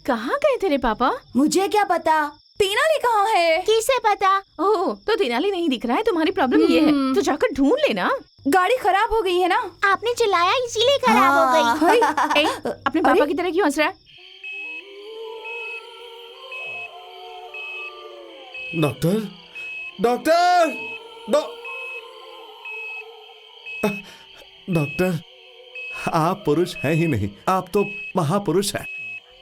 कहाँ गए तेरे पापा? मुझे क्या पता, तेनाली कहाँ है? किसे पता? ओह, तो तेनाली नहीं दिख रहा है। तुम्हारी प्रॉब्लम ये है, तो जाकर ढूंढ लेना। गाड़ी खराब हो गई है ना? आपने चिल्लाया इसीलिए खराब हो गई। ए, अपने पापा की तरह क्यों हंस रहा है? डॉक्टर, डॉक्टर, डॉक्टर, आप पुरुष हैं ही नहीं, आप तो महापुरुष हैं।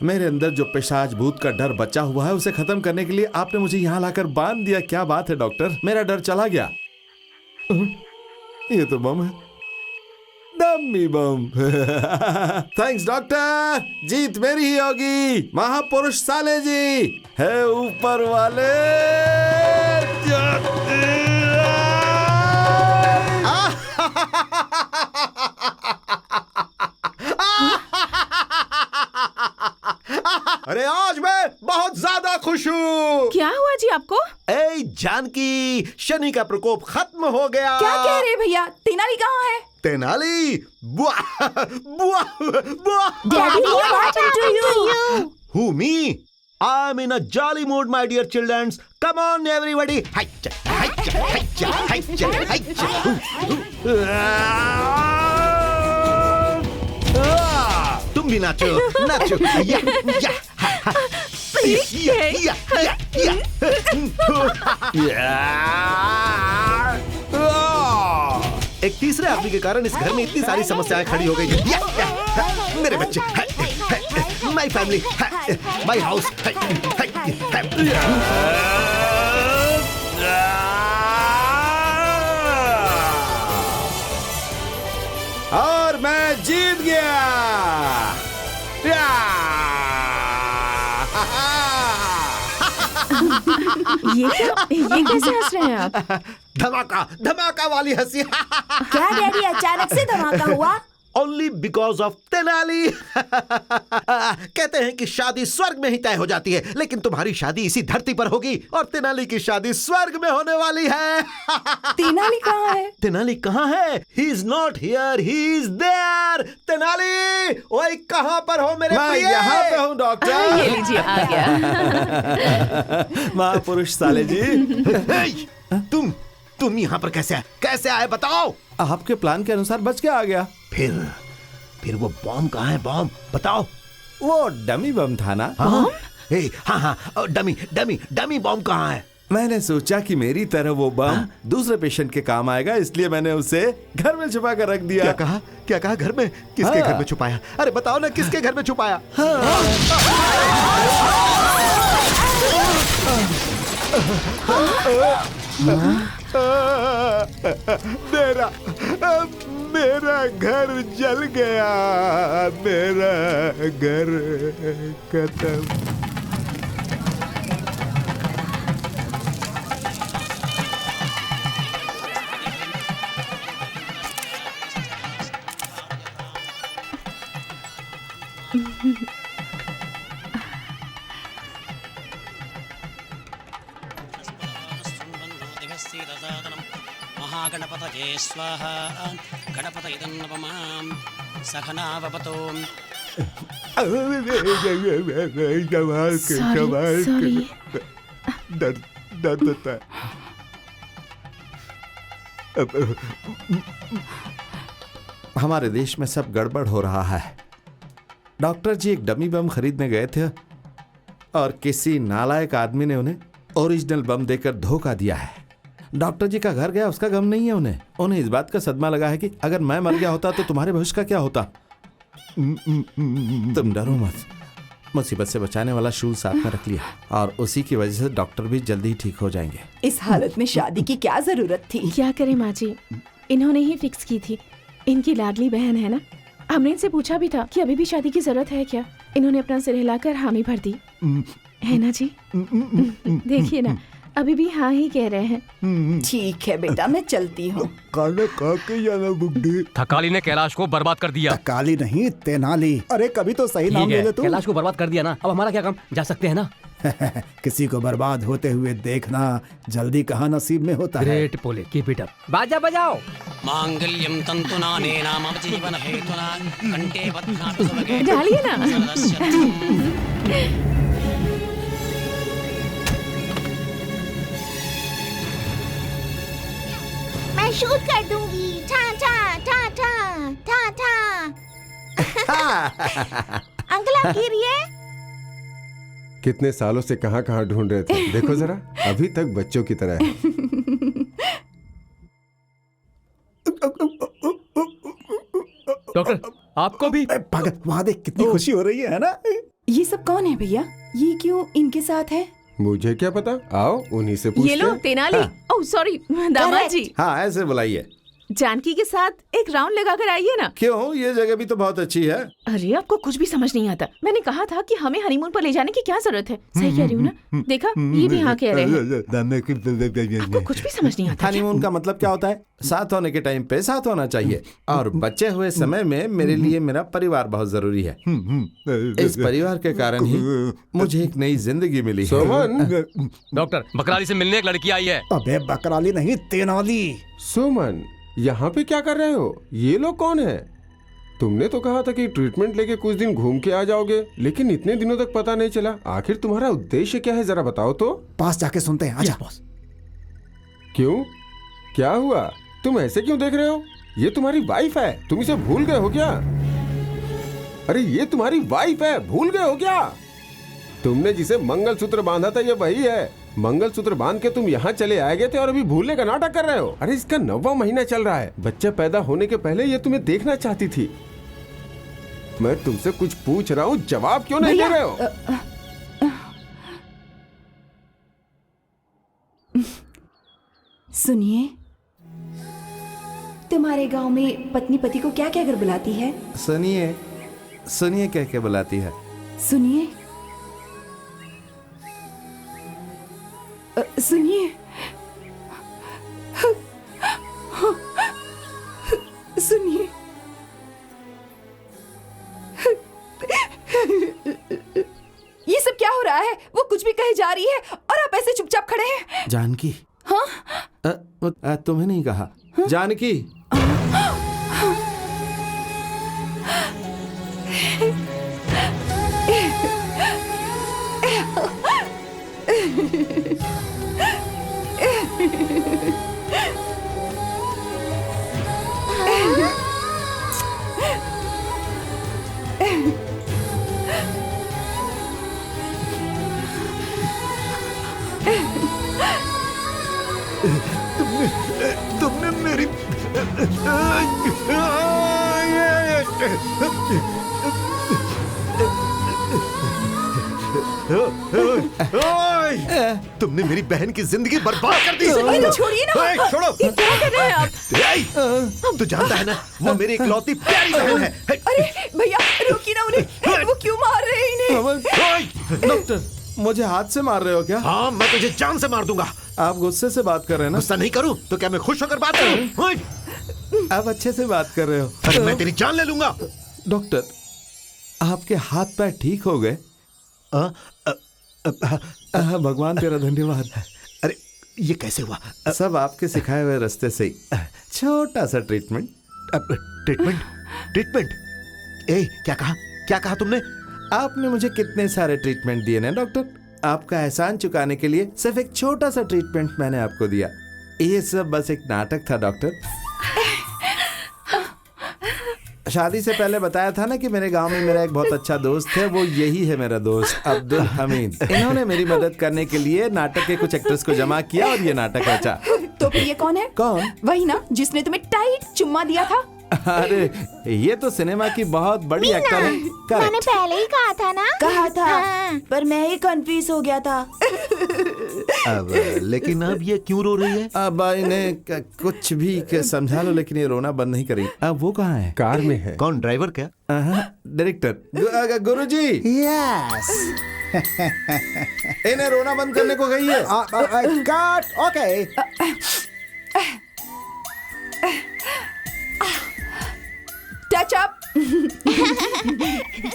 मेरे अंदर जो पिशाच भूत का डर बचा हुआ है उसे खत्म करने के लिए आपने मुझे यहाँ लाकर बांध दिया। क्या बात है डॉक्टर, मेरा डर चला गया। ये तो बम है, डम्मी बम। थैंक्स डॉक्टर, जीत मेरी ही होगी। महापुरुष साले जी है ऊपर वाले। अरे आज मैं बहुत ज्यादा खुश हूँ। क्या हुआ जी आपको? ए जानकी, शनि का प्रकोप खत्म हो गया। क्या कह रहे भैया? तेनाली कहाँ है? तेनाली, बुआ बुआ बुआ। Daddy, what happened to you? Who, me? I'm in a jolly mood, my dear children. Come on, everybody. Hicha, hicha, hicha, hicha, hicha. तुम भी नाचो, नाचो। या, या, या, या, या। एक तीसरे आदमी के कारण इस घर में इतनी सारी समस्याएं खड़ी हो गई हैं। मेरे बच्चे, माय फैमिली, माय हाउस। और मैं जीत गया। ये कैसे हंस रहे हैं आप? धमाका, धमाका वाली हंसी। क्या डैडी, अचानक से धमाका हुआ? Only because of Tenali. कहते हैं कि शादी स्वर्ग में ही तय हो जाती है, लेकिन तुम्हारी शादी इसी धरती पर होगी और तेनाली की शादी स्वर्ग में होने वाली है। तेनाली कहाँ है? तेनाली कहाँ है? He is not here, he is there। Tenali, ओए कहाँ पर हो मेरे प्रिय? मैं यहाँ पे हूँ डॉक्टर। ये लीजिए, आ गया। महापुरुष साले जी। तुम यहाँ पर कैसे आए बताओ? आपके प्लान के अनुसार बच के आ गया। फिर वो बम कहाँ है? बम बताओ। वो डमी बम था ना? हाँ, डमी बम कहाँ है? मैंने सोचा कि मेरी तरह वो बम दूसरे पेशेंट के काम आएगा, इसलिए मैंने उसे घर में छुपा कर रख दिया। क्या कहा घर में? किसके घर में छुपाया? अरे बताओ ना, किसके घर में छुपाया? मेरा घर जल गया, मेरा घर खत्म। महागणपतये स्वाहा। गणपतये नमः। सखनाववतु। दर्द होता है। हमारे देश में सब गड़बड़ हो रहा है। डॉक्टर जी एक डमी बम खरीदने गए थे और किसी नालायक आदमी ने उन्हें ओरिजिनल बम देकर धोखा दिया है। डॉक्टर जी का घर गया, उसका गम नहीं है उन्हें इस बात का सदमा लगा है कि अगर मैं मर गया होता तो तुम्हारे भविष्य का क्या होता। तुम डरो मत, मुसीबत से बचाने वाला शूल साथ में रख लिया और उसी की वजह से डॉक्टर भी जल्दी ही ठीक हो जाएंगे। इस हालत में शादी की क्या जरूरत थी? क्या करें माँ जी, इन्होंने ही फिक्स की थी। इनकी लाडली बहन है ना, हमने इनसे पूछा भी था कि अभी भी शादी की जरूरत है क्या। इन्होंने अपना सिर हिलाकर हामी भर दी है ना जी। देखिए ना, अभी भी हाँ ही कह रहे हैं। ठीक है बेटा, मैं चलती हूँ। खाना खा के जाना बुड्ढी। थकाली ने कैलाश को बर्बाद कर दिया। थकाली नहीं, तेनाली। अरे कभी तो सही नाम ले ले तू। कैलाश को बर्बाद कर दिया ना, अब हमारा क्या काम? जा सकते हैं ना। किसी को बर्बाद होते हुए देखना जल्दी कहाँ नसीब में होता है। ग्रेट पोले, कीप इट अप। बाजा बजाओ। मांगल्यम तंतुनानेन मम जीवन हेतुना कंठे बध्नातु सुभगे। डालिए ना। शूट कर दूंगी। ठा ठा ठा ठा ठा ठा। अंकल आप गिरिए। कितने सालों से कहां कहां ढूंढ रहे थे, देखो जरा अभी तक बच्चों की तरह है। डॉक्टर आपको भी पागल, वहाँ देख कितनी खुशी हो रही है ना? ये सब कौन है भैया? ये क्यों इनके साथ है? मुझे क्या पता, आओ उन्हीं से पूछते ये लो हैं। तेनाली। ओह सॉरी दामाद जी, हाँ ऐसे बुलाइए। जानकी के साथ एक राउंड लगाकर आइए ना। क्यों, ये जगह भी तो बहुत अच्छी है। अरे आपको कुछ भी समझ नहीं आता। मैंने कहा था कि हमें हनीमून पर ले जाने की क्या जरूरत है। सही कह रही हूँ ना? देखा, ये भी हाँ कह रहे हैं। आपको कुछ भी समझ नहीं आता। हनीमून का मतलब क्या होता है? साथ होने के टाइम पे साथ होना चाहिए, और बचे हुए समय में मेरे लिए मेरा परिवार बहुत जरूरी है। इस परिवार के कारण ही मुझे एक नई जिंदगी मिली है। सुमन, डॉक्टर बकराली से मिलने एक लड़की आई है। अबे बकराली नहीं, तेनाली। सुमन यहाँ पे क्या कर रहे हो? ये लोग कौन है? तुमने तो कहा था कि ट्रीटमेंट लेके कुछ दिन घूम के आ जाओगे, लेकिन इतने दिनों तक पता नहीं चला। आखिर तुम्हारा उद्देश्य क्या है, जरा बताओ तो। पास जाके सुनते हैं, आजा बॉस। क्यों, क्या हुआ? तुम ऐसे क्यों देख रहे हो? ये तुम्हारी वाइफ है, तुम इसे भूल गए हो क्या? अरे ये तुम्हारी वाइफ है, भूल गए हो क्या? तुमने जिसे मंगलसूत्र बांधा था ये वही है। मंगलसूत्र बांध के तुम यहाँ चले आए गए थे और अभी भूलने का नाटक कर रहे हो। अरे इसका 9वां महीना चल रहा है। बच्चा पैदा होने के पहले ये तुम्हें देखना चाहती थी। मैं तुमसे कुछ पूछ रहा हूँ, जवाब क्यों नहीं दे रहे हो? सुनिए, तुम्हारे गांव में पत्नी पति को क्या कहकर बुलाती है? सुनिए, सुनिए कह के बुलाती है। सुनिए, सुनिए, सुनिए। ये सब क्या हो रहा है? वो कुछ भी कहे जा रही है और आप ऐसे चुपचाप खड़े हैं। जानकी। हाँ, तुम्हें नहीं कहा। जानकी। तुमने मेरी तुमने मेरी बहन की जिंदगी बर्बाद कर दी। छोड़िए ना। छोड़ो। ये क्या कर रहे हैं आप? तू जानता है ना, वो मेरी इकलौती प्यारी बहन है। अरे भैया रोकिए ना उन्हें। वो क्यों मार रहे हैं इन्हें? डॉक्टर, मुझे हाथ से मार रहे हो क्या? हाँ, मैं तुझे जान से मार दूंगा। आप गुस्से से बात कर रहे हैं ना? गुस्सा नहीं करूं तो क्या मैं खुश होकर बात करूं? आप अच्छे से बात कर रहे हो। अरे मैं तेरी जान ले लूंगा। डॉक्टर, आपके हाथ पैर ठीक हो गए? भगवान तेरा धन्यवाद। अरे ये कैसे हुआ? सब आपके सिखाए हुए रास्ते से ही। छोटा सा ट्रीटमेंट। ट्रीटमेंट? ट्रीटमेंट? ए, क्या कहा तुमने? आपने मुझे कितने सारे ट्रीटमेंट दिए ना डॉक्टर। आपका एहसान चुकाने के लिए सिर्फ एक छोटा सा ट्रीटमेंट मैंने आपको दिया। ये सब बस एक नाटक था डॉक्टर। शादी से पहले बताया था ना कि मेरे गांव में मेरा एक बहुत अच्छा दोस्त है, वो यही है मेरा दोस्त अब्दुल हमीद। इन्होंने मेरी मदद करने के लिए नाटक के कुछ एक्टर्स को जमा किया और ये नाटक रचा। तो फिर ये कौन है? कौन? वही ना जिसने तुम्हें टाइट चुम्मा दिया था। अरे ये तो सिनेमा की बहुत बड़ी एक्टर है। मैंने करेक्ट। पहले ही कहा था ना। कहा था, हाँ। पर मैं ही कंफ्यूज हो गया था। अब लेकिन अब ये क्यों रो रही है? अब इन्हें कुछ भी समझा लो, लेकिन ये रोना बंद नहीं करेगी। अब वो कहाँ है? कार में है। कौन, ड्राइवर क्या? डायरेक्टर। गुरुजी। यस। इन्हें रोना बंद करने को कही है। Cut. Okay. Touch up.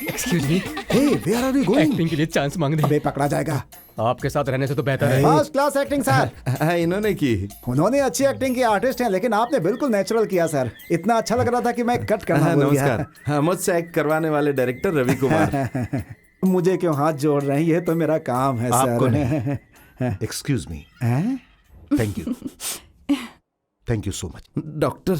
Excuse me, hey, where are you going? Acting के लिए चांस मांग दे। अबे पकड़ा जाएगा। आपके साथ रहने से तो बेहतर है। First class acting sir. इन्होंने की। उन्होंने अच्छी एक्टिंग की आर्टिस्ट हैं, लेकिन आपने बिल्कुल नेचुरल किया सर। इतना अच्छा लग रहा था कि मैं कट करना भूल गया। नमस्कार। हाँ, मुझसे एक्ट करवाने वाले डायरेक्टर रवि कुमार। मुझे क्यों हाथ जोड़ रहे हैं? ये तो मेरा काम है आपको सर। Excuse me. हैं? Thank you. Thank you so much. Doctor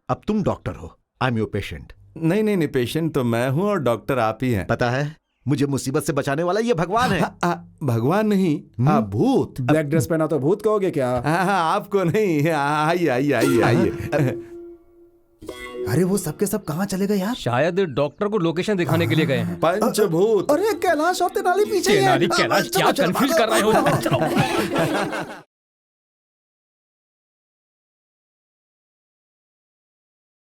अब तुम डॉक्टर हो, आई एम योर पेशेंट। नहीं, पेशेंट तो मैं हूँ और डॉक्टर आप ही हैं। पता है, मुझे मुसीबत से बचाने वाला ये भगवान है। भगवान नहीं, भूत। ब्लैक ड्रेस पहना तो भूत कहोगे क्या? हाँ, आपको नहीं। आइए आइए आइए आइए। अरे वो सबके सब कहाँ चले गए यार? शायद डॉक्टर को लोकेशन दिखाने के लिए गए हैं। पंचभूत। अरे कैलाश और तेनाली पीछे ही है। कैलाश क्या कंफ्यूज कर रहे हो? चलो।